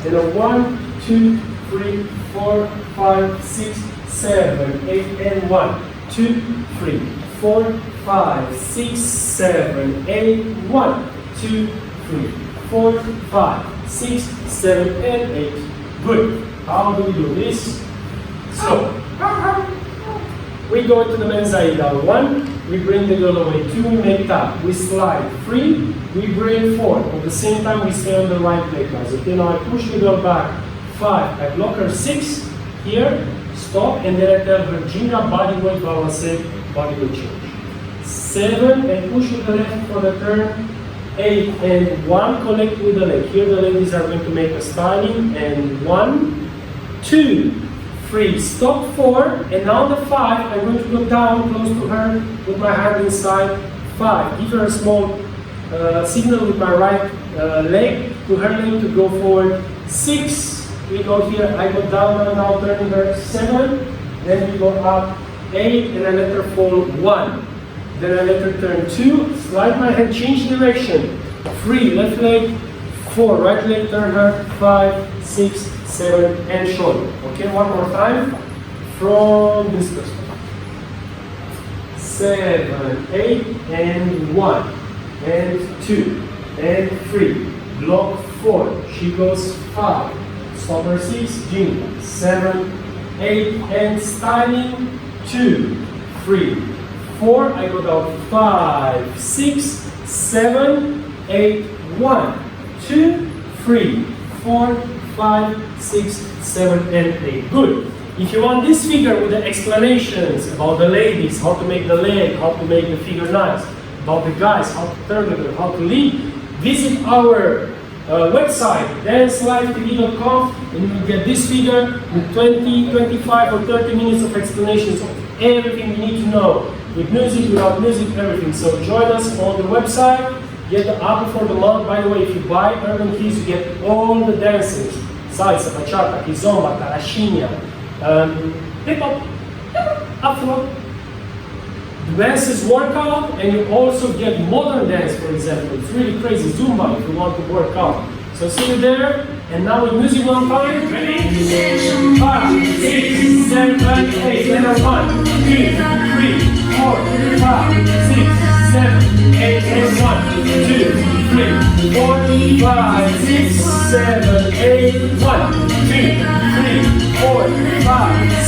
And a 1, 2, 3, 4, 5, 6, 7, 8, and 1, 2, 3, 4, 5, 6, 7, 8, 1, 2, 3, 4, 5, 6, 7, and 8. Good. How do we do this? So, we go to the mensaida 1, we bring the girl away 2, we make tap, we slide 3, we bring 4. At the same time, we stay on the right leg, guys. Okay, now I push the girl back 5, I block her 6, here, stop, and then I tell her, ginga, body weight, balance, body weight change. 7, and push with the left for the turn. 8 and 1, connect with the leg. Here the ladies are going to make a styling, and 1, 2, 3, stop 4, and now the 5, I'm going to go down close to her, put my hand inside, 5, give her a small signal with my right leg to her leg to go forward, 6, we go here, I go down and now turning her, 7, then we go up, 8, and I let her fall, 1. Then I let her turn 2, slide my hand, change direction, 3, left leg, 4, right leg, turn her, 5, 6, 7, and shoulder. Okay, one more time, from this perspective. 7, 8, and 1, and 2, and 3, block 4, she goes 5, stop her 6, jingle, 7, 8, and styling, 2, 3, 4, I go down 5, 6, 7, 8, 1, 2, 3, 4, 5, 6, 7, and 8. Good. If you want this figure with the explanations about the ladies, how to make the leg, how to make the figure nice, about the guys, how to turn it, how to lead, visit our website, dancelifetv.com, and you will get this figure with 20, 25, or 30 minutes of explanations of everything you need to know. With music, without music, everything. So join us on the website, get the Afro for the month. By the way, if you buy Urban Keys, you get all the dances. Salsa, Bachata, Kizomba, Tarraxinha, hip-hop, Afro. The dances workout, and you also get modern dance, for example. It's really crazy, Zumba, if you want to work out. So see you there, and now with music one time. Ready? 5, 6, 7, 8, and 1, 2, 3, 4, 5, 6, 7, 8, and 1, 2, 3, 4, 5, 6, 7, 8, 1, 2, 3, 4, 5,